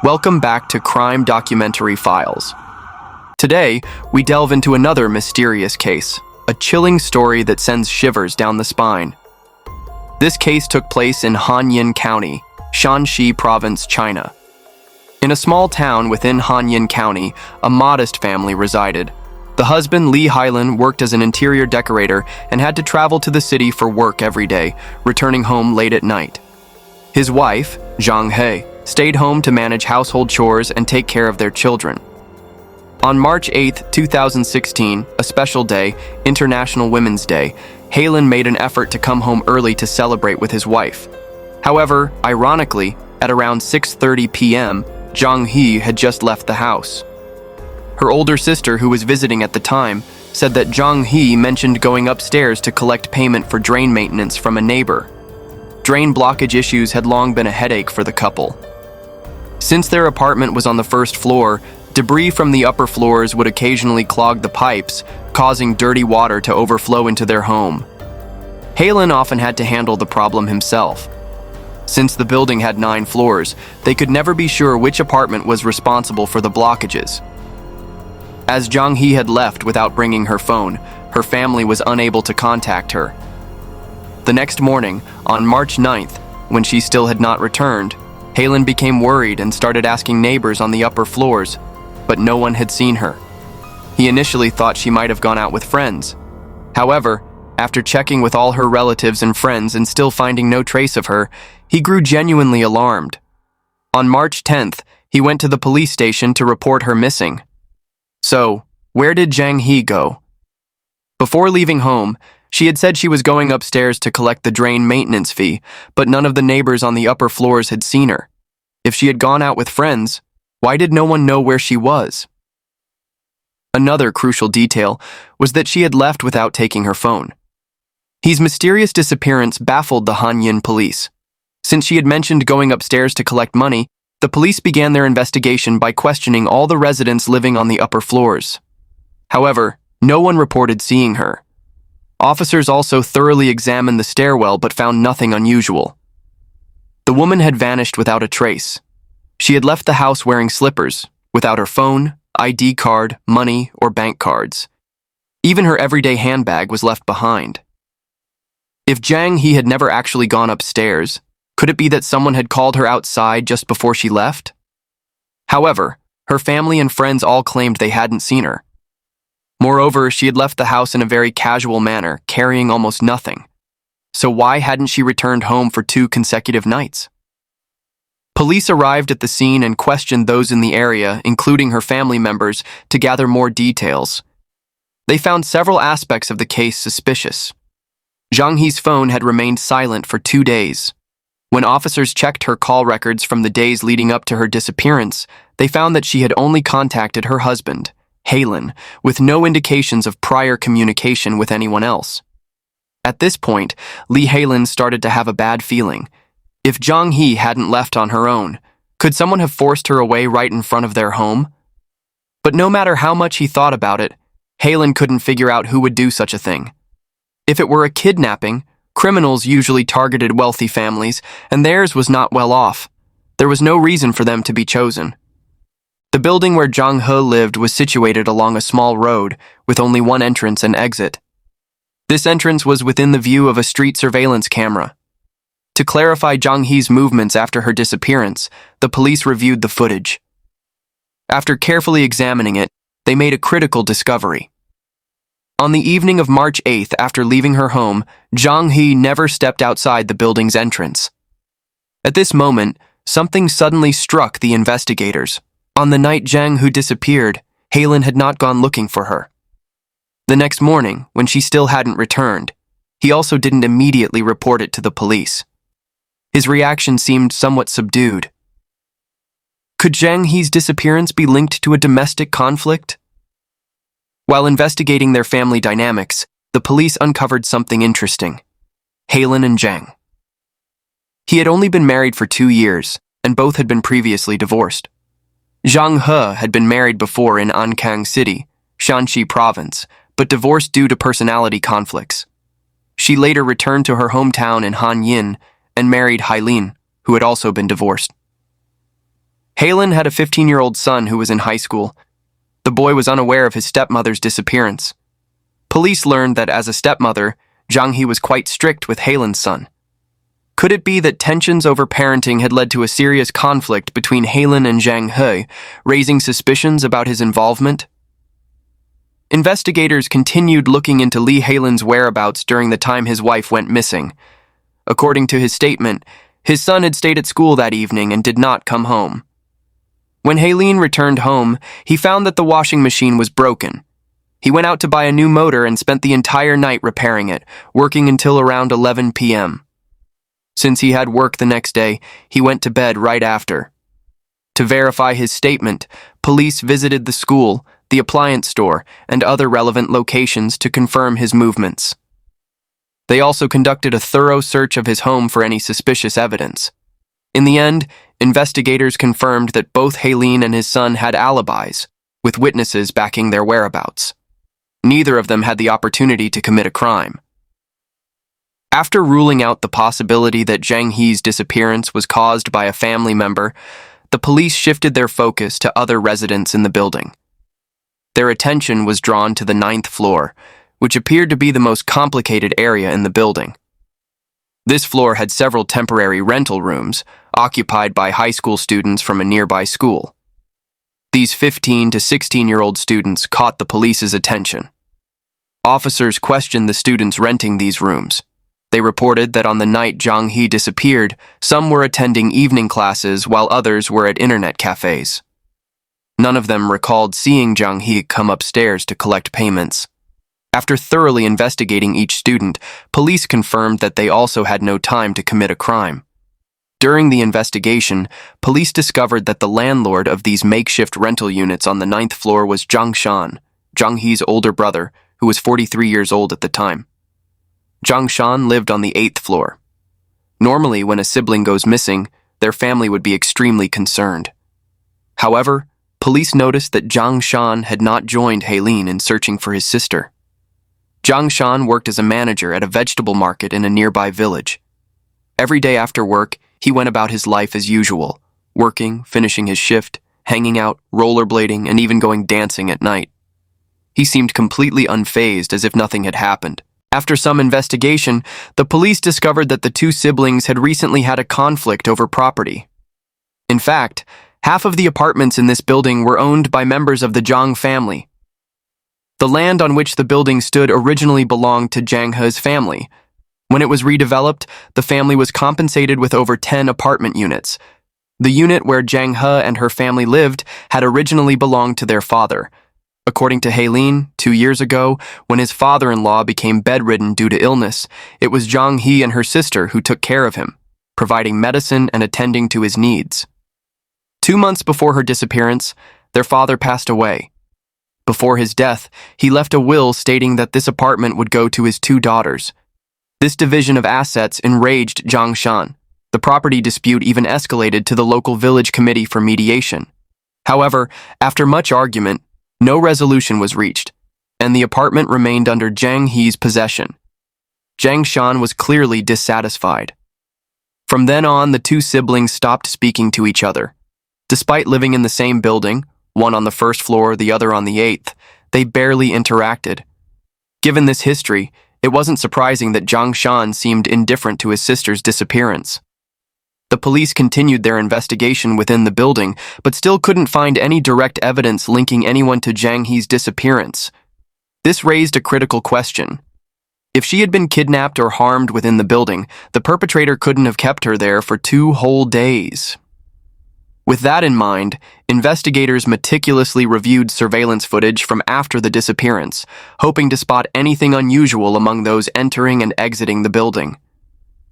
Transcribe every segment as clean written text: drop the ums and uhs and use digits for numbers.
Welcome back to Crime Documentary Files. Today, we delve into another mysterious case, a chilling story that sends shivers down the spine. This case took place in Hanyin County, Shanxi Province, China. In a small town within Hanyin County, a modest family resided. The husband, Li Hailin, worked as an interior decorator and had to travel to the city for work every day, returning home late at night. His wife, Zhang He, stayed home to manage household chores and take care of their children. On March 8, 2016, a special day, International Women's Day, Hailin made an effort to come home early to celebrate with his wife. However, ironically, at around 6:30 p.m., Zhang He had just left the house. Her older sister, who was visiting at the time, said that Zhang He mentioned going upstairs to collect payment for drain maintenance from a neighbor. Drain blockage issues had long been a headache for the couple. Since their apartment was on the first floor, debris from the upper floors would occasionally clog the pipes, causing dirty water to overflow into their home. Hailin often had to handle the problem himself. Since the building had 9 floors, they could never be sure which apartment was responsible for the blockages. As Zhang He had left without bringing her phone, her family was unable to contact her. The next morning, on March 9th, when she still had not returned, Hailin became worried and started asking neighbors on the upper floors, but no one had seen her. He initially thought she might have gone out with friends. However, after checking with all her relatives and friends and still finding no trace of her, he grew genuinely alarmed. On March 10th, he went to the police station to report her missing. So, where did Zhang He go? Before leaving home, she had said she was going upstairs to collect the drain maintenance fee, but none of the neighbors on the upper floors had seen her. If she had gone out with friends, why did no one know where she was? Another crucial detail was that she had left without taking her phone. He's mysterious disappearance baffled the Hanyin police. Since she had mentioned going upstairs to collect money, the police began their investigation by questioning all the residents living on the upper floors. However, no one reported seeing her. Officers also thoroughly examined the stairwell but found nothing unusual. The woman had vanished without a trace. She had left the house wearing slippers, without her phone, ID card, money, or bank cards. Even her everyday handbag was left behind. If Zhang He had never actually gone upstairs, could it be that someone had called her outside just before she left? However, her family and friends all claimed they hadn't seen her. Moreover, she had left the house in a very casual manner, carrying almost nothing. So why hadn't she returned home for 2 consecutive nights? Police arrived at the scene and questioned those in the area, including her family members, to gather more details. They found several aspects of the case suspicious. Zhang He's phone had remained silent for 2 days. When officers checked her call records from the days leading up to her disappearance, they found that she had only contacted her husband, Hailin, with no indications of prior communication with anyone else. At this point, Li Hailin started to have a bad feeling. If Zhang He hadn't left on her own, could someone have forced her away right in front of their home? But no matter how much he thought about it, Hailin couldn't figure out who would do such a thing. If it were a kidnapping, criminals usually targeted wealthy families, and theirs was not well off. There was no reason for them to be chosen. The building where Zhang He lived was situated along a small road with only one entrance and exit. This entrance was within the view of a street surveillance camera. To clarify Zhang He's movements after her disappearance, the police reviewed the footage. After carefully examining it, they made a critical discovery. On the evening of March 8th, after leaving her home, Zhang He never stepped outside the building's entrance. At this moment, something suddenly struck the investigators. On the night Zhang He disappeared, Hailin had not gone looking for her. The next morning, when she still hadn't returned, he also didn't immediately report it to the police. His reaction seemed somewhat subdued. Could Zhang He's disappearance be linked to a domestic conflict? While investigating their family dynamics, the police uncovered something interesting. Hailin and Zhang. He had only been married for 2 years, and both had been previously divorced. Zhang He had been married before in Ankang City, Shanxi Province, but divorced due to personality conflicts. She later returned to her hometown in Hanyin and married Hailin, who had also been divorced. Halen had a 15-year-old son who was in high school. The boy was unaware of his stepmother's disappearance. Police learned that as a stepmother, Zhang He was quite strict with Halen's son. Could it be that tensions over parenting had led to a serious conflict between Halen and Zhang He, raising suspicions about his involvement? Investigators continued looking into Li Halen's whereabouts during the time his wife went missing. According to his statement, his son had stayed at school that evening and did not come home. When Halen returned home, he found that the washing machine was broken. He went out to buy a new motor and spent the entire night repairing it, working until around 11 p.m. Since he had work the next day, he went to bed right after. To verify his statement, police visited the school, the appliance store, and other relevant locations to confirm his movements. They also conducted a thorough search of his home for any suspicious evidence. In the end, investigators confirmed that both Halen and his son had alibis, with witnesses backing their whereabouts. Neither of them had the opportunity to commit a crime. After ruling out the possibility that Zhang He's disappearance was caused by a family member, the police shifted their focus to other residents in the building. Their attention was drawn to the 9th floor, which appeared to be the most complicated area in the building. This floor had several temporary rental rooms, occupied by high school students from a nearby school. These 15 to 16-year-old students caught the police's attention. Officers questioned the students renting these rooms. They reported that on the night Zhang He disappeared, some were attending evening classes while others were at internet cafes. None of them recalled seeing Zhang He come upstairs to collect payments. After thoroughly investigating each student, police confirmed that they also had no time to commit a crime. During the investigation, police discovered that the landlord of these makeshift rental units on the 9th floor was Shan, Zhang He's older brother, who was 43 years old at the time. Shan lived on the 8th floor. Normally, when a sibling goes missing, their family would be extremely concerned. However, police noticed that Shan had not joined Halen in searching for his sister. Shan worked as a manager at a vegetable market in a nearby village. Every day after work, he went about his life as usual, working, finishing his shift, hanging out, rollerblading, and even going dancing at night. He seemed completely unfazed, as if nothing had happened. After some investigation, the police discovered that the two siblings had recently had a conflict over property. In fact, half of the apartments in this building were owned by members of the Zhang family. The land on which the building stood originally belonged to Zhang He's family. When it was redeveloped, the family was compensated with over 10 apartment units. The unit where Zhang He and her family lived had originally belonged to their father. According to Halen, 2 years ago, when his father-in-law became bedridden due to illness, it was Zhang He and her sister who took care of him, providing medicine and attending to his needs. 2 months before her disappearance, their father passed away. Before his death, he left a will stating that this apartment would go to his 2 daughters. This division of assets enraged Shan. The property dispute even escalated to the local village committee for mediation. However, after much argument, no resolution was reached, and the apartment remained under Zhang He's possession. Shan was clearly dissatisfied. From then on, the 2 siblings stopped speaking to each other. Despite living in the same building, one on the 1st floor, the other on the 8th, they barely interacted. Given this history, it wasn't surprising that Shan seemed indifferent to his sister's disappearance. The police continued their investigation within the building, but still couldn't find any direct evidence linking anyone to Zhang He's disappearance. This raised a critical question. If she had been kidnapped or harmed within the building, the perpetrator couldn't have kept her there for 2 whole days. With that in mind, investigators meticulously reviewed surveillance footage from after the disappearance, hoping to spot anything unusual among those entering and exiting the building.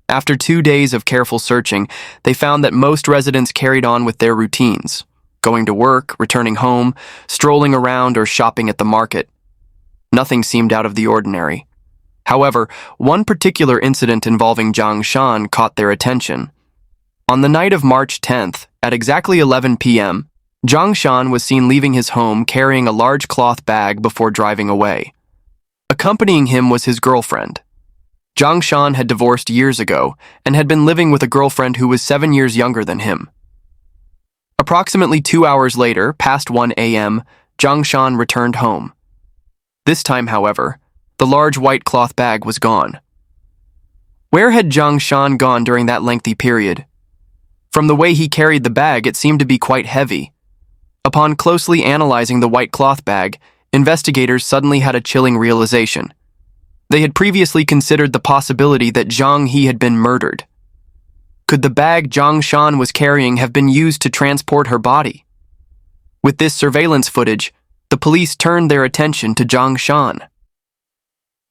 After 2 days of careful searching, they found that most residents carried on with their routines, going to work, returning home, strolling around, or shopping at the market. Nothing seemed out of the ordinary. However, one particular incident involving Shan caught their attention. On the night of March 10th, at exactly 11 p.m., Shan was seen leaving his home carrying a large cloth bag before driving away. Accompanying him was his girlfriend. Shan had divorced years ago and had been living with a girlfriend who was 7 years younger than him. Approximately 2 hours later, past 1 a.m., Zhang Shan returned home. This time, however, the large white cloth bag was gone. Where had Zhang Shan gone during that lengthy period? From the way he carried the bag, it seemed to be quite heavy. Upon closely analyzing the white cloth bag, investigators suddenly had a chilling realization. They had previously considered the possibility that Zhang He had been murdered. Could the bag Zhang Shan was carrying have been used to transport her body? With this surveillance footage, the police turned their attention to Zhang Shan.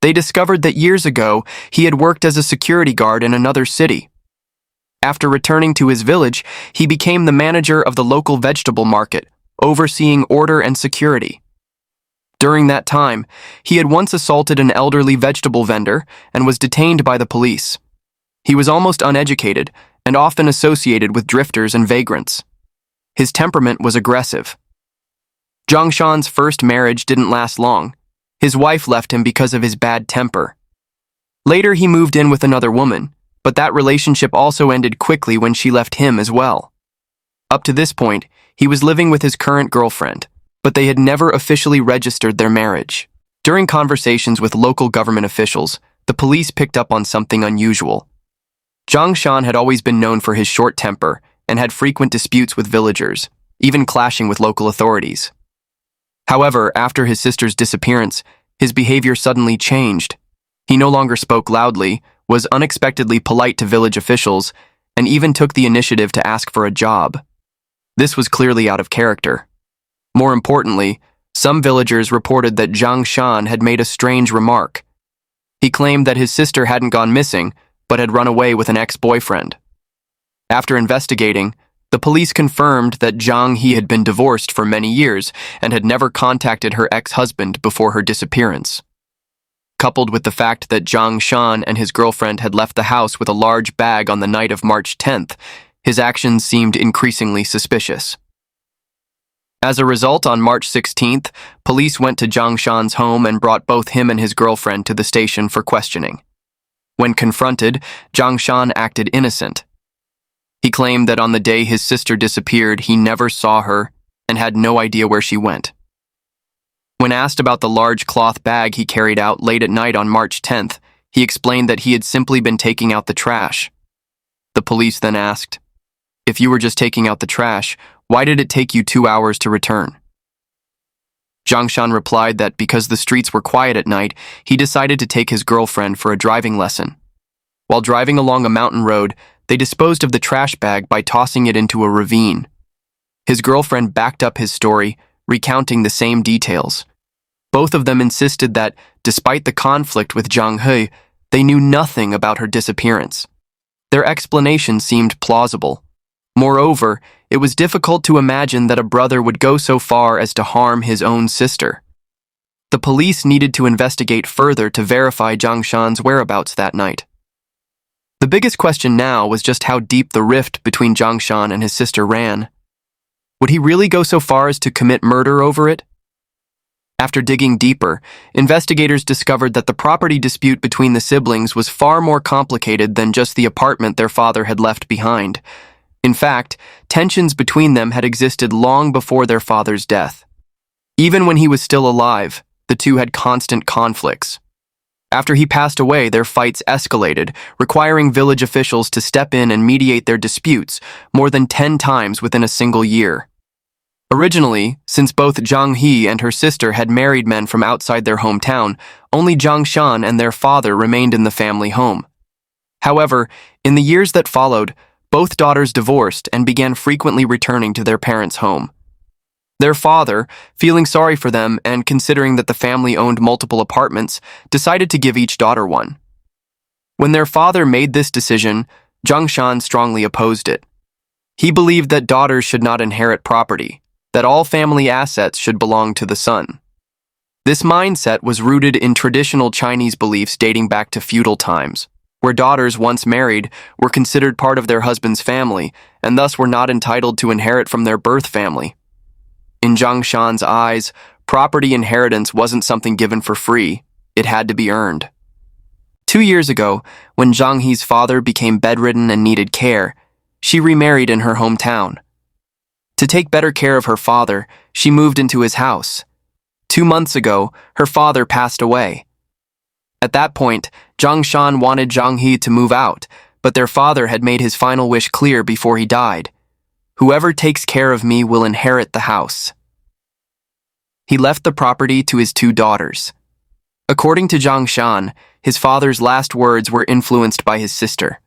They discovered that years ago, he had worked as a security guard in another city. After returning to his village, he became the manager of the local vegetable market, overseeing order and security. During that time, he had once assaulted an elderly vegetable vendor and was detained by the police. He was almost uneducated and often associated with drifters and vagrants. His temperament was aggressive. Zhang Shan's first marriage didn't last long. His wife left him because of his bad temper. Later, he moved in with another woman, but that relationship also ended quickly when she left him as well. Up to this point, he was living with his current girlfriend, but they had never officially registered their marriage. During conversations with local government officials, the police picked up on something unusual. Zhang Shan had always been known for his short temper and had frequent disputes with villagers, even clashing with local authorities. However, after his sister's disappearance, his behavior suddenly changed. He no longer spoke loudly, was unexpectedly polite to village officials, and even took the initiative to ask for a job. This was clearly out of character. More importantly, some villagers reported that Zhang Shan had made a strange remark. He claimed that his sister hadn't gone missing, but had run away with an ex-boyfriend. After investigating, the police confirmed that Zhang He had been divorced for many years and had never contacted her ex-husband before her disappearance. Coupled with the fact that Zhang Shan and his girlfriend had left the house with a large bag on the night of March 10th, his actions seemed increasingly suspicious. As a result, on March 16th, police went to Zhang Shan's home and brought both him and his girlfriend to the station for questioning. When confronted, Zhang Shan acted innocent. He claimed that on the day his sister disappeared, he never saw her and had no idea where she went. When asked about the large cloth bag he carried out late at night on March 10th, he explained that he had simply been taking out the trash. The police then asked, "If you were just taking out the trash, why did it take you 2 hours to return?" Zhang Shan replied that because the streets were quiet at night, he decided to take his girlfriend for a driving lesson. While driving along a mountain road, they disposed of the trash bag by tossing it into a ravine. His girlfriend backed up his story, recounting the same details. Both of them insisted that, despite the conflict with Zhang He, they knew nothing about her disappearance. Their explanation seemed plausible. Moreover, it was difficult to imagine that a brother would go so far as to harm his own sister. The police needed to investigate further to verify Zhang Shan's whereabouts that night. The biggest question now was just how deep the rift between Zhang Shan and his sister ran. Would he really go so far as to commit murder over it? After digging deeper, investigators discovered that the property dispute between the siblings was far more complicated than just the apartment their father had left behind. In fact, tensions between them had existed long before their father's death. Even when he was still alive, the two had constant conflicts. After he passed away, their fights escalated, requiring village officials to step in and mediate their disputes more than 10 times within a single year. Originally, since both Zhang He and her sister had married men from outside their hometown, only Zhang Shan and their father remained in the family home. However, in the years that followed, both daughters divorced and began frequently returning to their parents' home. Their father, feeling sorry for them and considering that the family owned multiple apartments, decided to give each daughter one. When their father made this decision, Zhang Shan strongly opposed it. He believed that daughters should not inherit property, that all family assets should belong to the son. This mindset was rooted in traditional Chinese beliefs dating back to feudal times, where daughters once married were considered part of their husband's family and thus were not entitled to inherit from their birth family. In Zhang Shan's eyes, property inheritance wasn't something given for free, it had to be earned. 2 years ago, when Zhang He's father became bedridden and needed care, she remarried in her hometown. To take better care of her father, she moved into his house. 2 months ago, her father passed away. At that point, Shan wanted Zhang He to move out, but their father had made his final wish clear before he died. Whoever takes care of me will inherit the house. He left the property to his 2 daughters. According to Shan, his father's last words were influenced by his sister.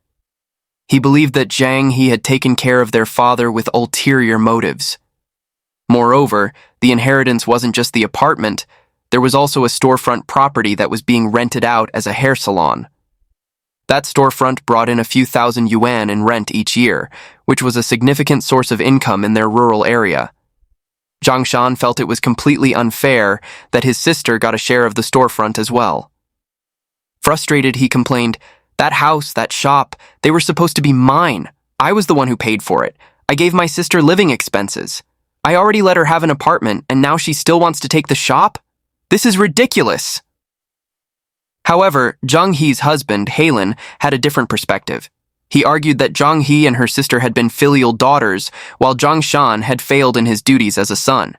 He believed that Zhang He had taken care of their father with ulterior motives. Moreover, the inheritance wasn't just the apartment, there was also a storefront property that was being rented out as a hair salon. That storefront brought in a few thousand yuan in rent each year, which was a significant source of income in their rural area. Shan felt it was completely unfair that his sister got a share of the storefront as well. Frustrated, he complained, "That house, that shop, they were supposed to be mine. I was the one who paid for it. I gave my sister living expenses. I already let her have an apartment, and now she still wants to take the shop? This is ridiculous." However, Zhang He's husband, Halen, had a different perspective. He argued that Zhang He and her sister had been filial daughters, while Shan had failed in his duties as a son.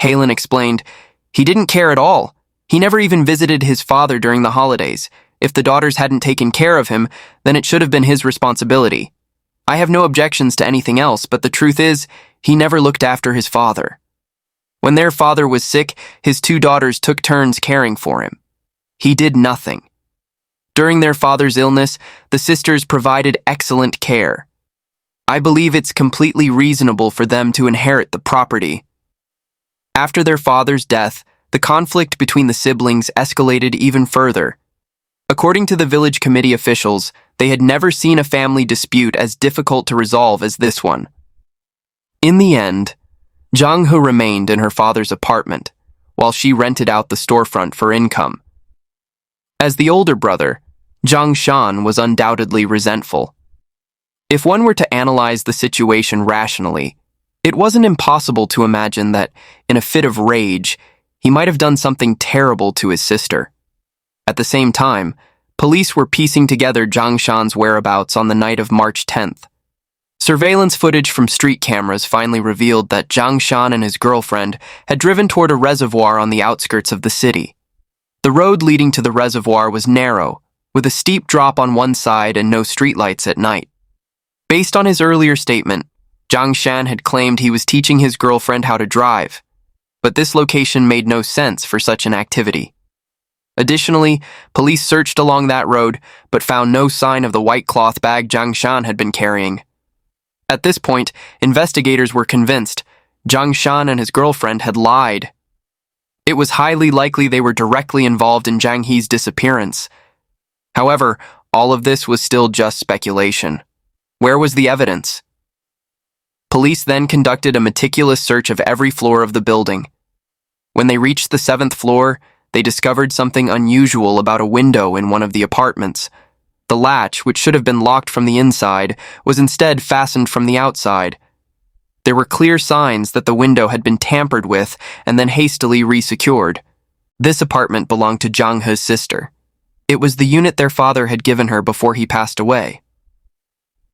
Halen explained, "He didn't care at all. He never even visited his father during the holidays. If the daughters hadn't taken care of him, then it should have been his responsibility. I have no objections to anything else, but the truth is, he never looked after his father. When their father was sick, his 2 daughters took turns caring for him. He did nothing. During their father's illness, the sisters provided excellent care. I believe it's completely reasonable for them to inherit the property." After their father's death, the conflict between the siblings escalated even further. According to the village committee officials, they had never seen a family dispute as difficult to resolve as this one. In the end, Zhang He remained in her father's apartment, while she rented out the storefront for income. As the older brother, Shan was undoubtedly resentful. If one were to analyze the situation rationally, it wasn't impossible to imagine that, in a fit of rage, he might have done something terrible to his sister. At the same time, police were piecing together Shan's whereabouts on the night of March 10th. Surveillance footage from street cameras finally revealed that Shan and his girlfriend had driven toward a reservoir on the outskirts of the city. The road leading to the reservoir was narrow, with a steep drop on one side and no streetlights at night. Based on his earlier statement, Shan had claimed he was teaching his girlfriend how to drive, but this location made no sense for such an activity. Additionally, police searched along that road, but found no sign of the white cloth bag Shan had been carrying. At this point, investigators were convinced Shan and his girlfriend had lied. It was highly likely they were directly involved in Zhang He's disappearance. However, all of this was still just speculation. Where was the evidence? Police then conducted a meticulous search of every floor of the building. When they reached the 7th floor, they discovered something unusual about a window in one of the apartments. The latch, which should have been locked from the inside, was instead fastened from the outside. There were clear signs that the window had been tampered with and then hastily resecured. This apartment belonged to Zhang He's sister. It was the unit their father had given her before he passed away.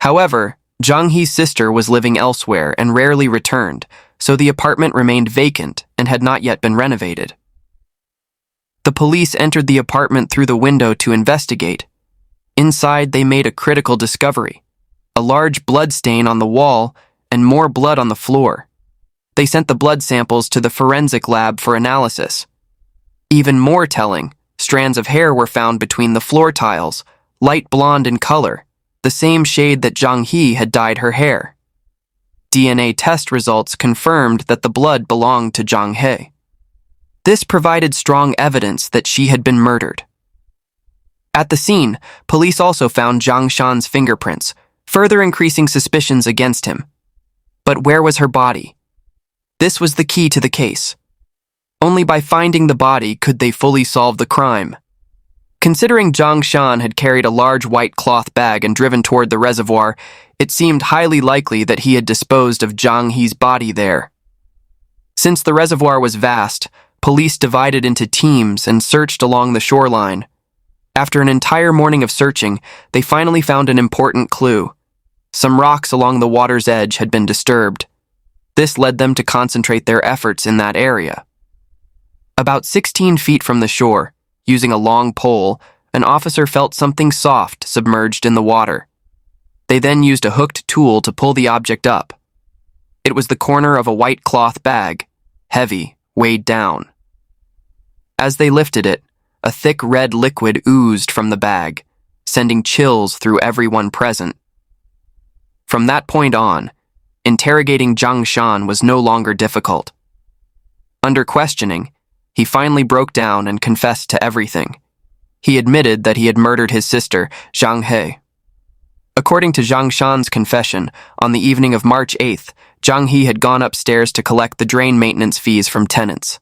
However, Zhang He's sister was living elsewhere and rarely returned, so the apartment remained vacant and had not yet been renovated. The police entered the apartment through the window to investigate. Inside, they made a critical discovery: a large blood stain on the wall and more blood on the floor. They sent the blood samples to the forensic lab for analysis. Even more telling, strands of hair were found between the floor tiles, light blonde in color, the same shade that Zhang He had dyed her hair. DNA test results confirmed that the blood belonged to Zhang He. This provided strong evidence that she had been murdered. At the scene, police also found Shan's fingerprints, further increasing suspicions against him. But where was her body? This was the key to the case. Only by finding the body could they fully solve the crime. Considering Shan had carried a large white cloth bag and driven toward the reservoir, it seemed highly likely that he had disposed of Zhang He's body there. Since the reservoir was vast, police divided into teams and searched along the shoreline. After an entire morning of searching, they finally found an important clue. Some rocks along the water's edge had been disturbed. This led them to concentrate their efforts in that area. About 16 feet from the shore, using a long pole, an officer felt something soft submerged in the water. They then used a hooked tool to pull the object up. It was the corner of a white cloth bag, heavy, weighed down. As they lifted it, a thick red liquid oozed from the bag, sending chills through everyone present. From that point on, interrogating Shan was no longer difficult. Under questioning, he finally broke down and confessed to everything. He admitted that he had murdered his sister, Zhang He. According to Shan's confession, on the evening of March 8th, Zhang He had gone upstairs to collect the drain maintenance fees from tenants.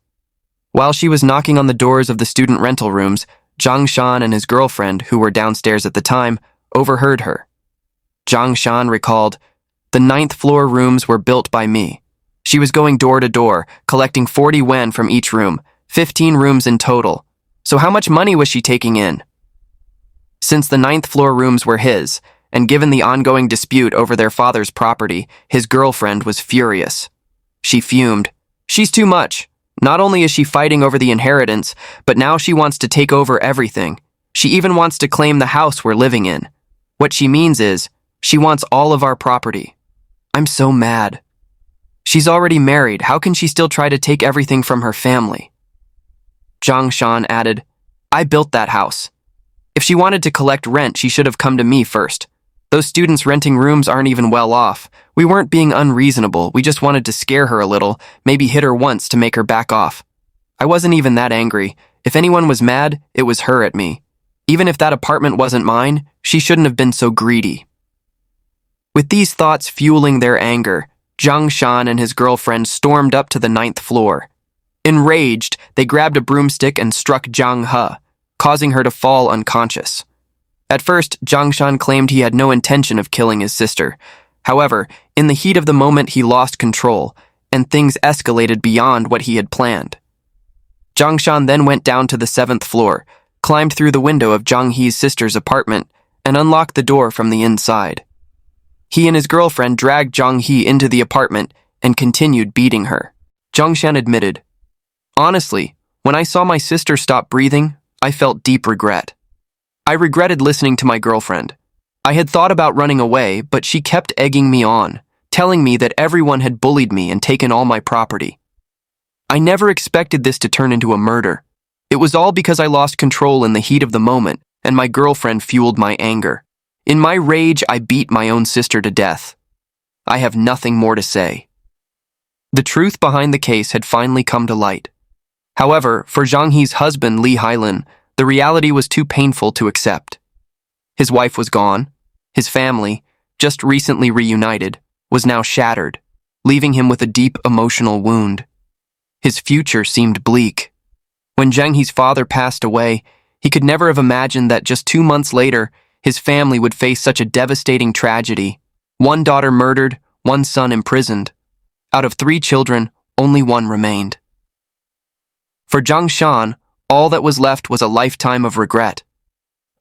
While she was knocking on the doors of the student rental rooms, Shan and his girlfriend, who were downstairs at the time, overheard her. Shan recalled, "The 9th floor rooms were built by me. She was going door to door, collecting 40 yuan from each room, 15 rooms in total. So how much money was she taking in?" Since the 9th floor rooms were his, and given the ongoing dispute over their father's property, his girlfriend was furious. She fumed, "She's too much. Not only is she fighting over the inheritance, but now she wants to take over everything. She even wants to claim the house we're living in. What she means is, she wants all of our property. I'm so mad. She's already married. How can she still try to take everything from her family?" Shan added, "I built that house. If she wanted to collect rent, she should have come to me first. Those students renting rooms aren't even well off. We weren't being unreasonable. We just wanted to scare her a little, maybe hit her once to make her back off. I wasn't even that angry. If anyone was mad, it was her at me. Even if that apartment wasn't mine, she shouldn't have been so greedy." With these thoughts fueling their anger, Shan and his girlfriend stormed up to the 9th floor. Enraged, they grabbed a broomstick and struck Zhang He, causing her to fall unconscious. At first, Shan claimed he had no intention of killing his sister. However, in the heat of the moment he lost control, and things escalated beyond what he had planned. Shan then went down to the 7th floor, climbed through the window of Zhang He's sister's apartment, and unlocked the door from the inside. He and his girlfriend dragged Zhang He into the apartment and continued beating her. Shan admitted, "Honestly, when I saw my sister stop breathing, I felt deep regret. I regretted listening to my girlfriend. I had thought about running away, but she kept egging me on, telling me that everyone had bullied me and taken all my property. I never expected this to turn into a murder. It was all because I lost control in the heat of the moment, and my girlfriend fueled my anger. In my rage, I beat my own sister to death. I have nothing more to say." The truth behind the case had finally come to light. However, for Zhang He's husband, Li Hailin, the reality was too painful to accept. His wife was gone. His family, just recently reunited, was now shattered, leaving him with a deep emotional wound. His future seemed bleak. When Zhang He's father passed away, he could never have imagined that just 2 months later, his family would face such a devastating tragedy. One daughter murdered, one son imprisoned. Out of 3 children, only one remained. For Shan, all that was left was a lifetime of regret.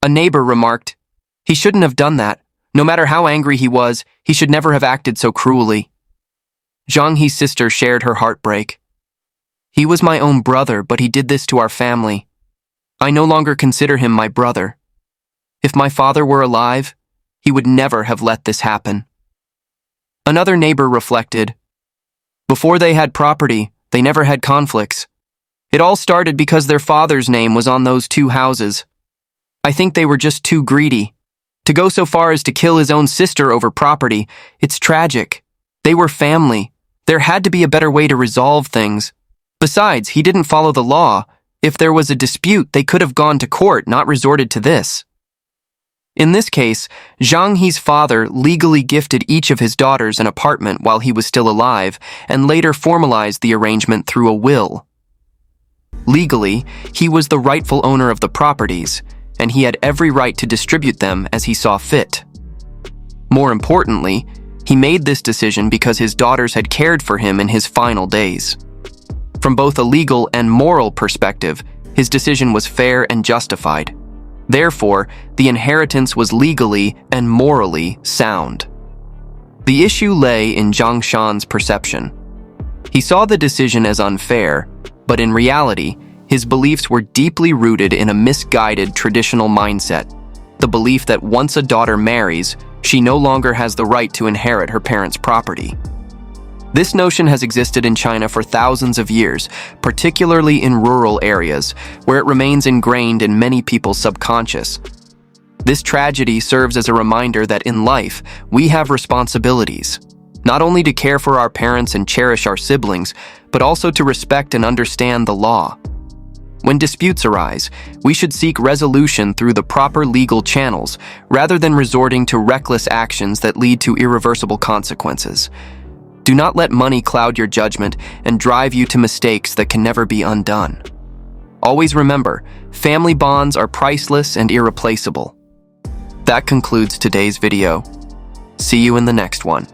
A neighbor remarked, "He shouldn't have done that. No matter how angry he was, he should never have acted so cruelly." Zhang He's sister shared her heartbreak. "He was my own brother, but he did this to our family. I no longer consider him my brother. If my father were alive, he would never have let this happen." Another neighbor reflected, "Before they had property, they never had conflicts. It all started because their father's name was on those 2 houses. I think they were just too greedy. To go so far as to kill his own sister over property, it's tragic. They were family. There had to be a better way to resolve things. Besides, he didn't follow the law. If there was a dispute, they could have gone to court, not resorted to this." In this case, Zhang He's father legally gifted each of his daughters an apartment while he was still alive, and later formalized the arrangement through a will. Legally, he was the rightful owner of the properties, and he had every right to distribute them as he saw fit. More importantly, he made this decision because his daughters had cared for him in his final days. From both a legal and moral perspective, his decision was fair and justified. Therefore, the inheritance was legally and morally sound. The issue lay in Zhang Shan's perception. He saw the decision as unfair, but in reality, his beliefs were deeply rooted in a misguided traditional mindset, the belief that once a daughter marries, she no longer has the right to inherit her parents' property. This notion has existed in China for thousands of years, particularly in rural areas, where it remains ingrained in many people's subconscious. This tragedy serves as a reminder that in life, we have responsibilities, not only to care for our parents and cherish our siblings, but also to respect and understand the law. When disputes arise, we should seek resolution through the proper legal channels, rather than resorting to reckless actions that lead to irreversible consequences. Do not let money cloud your judgment and drive you to mistakes that can never be undone. Always remember, family bonds are priceless and irreplaceable. That concludes today's video. See you in the next one.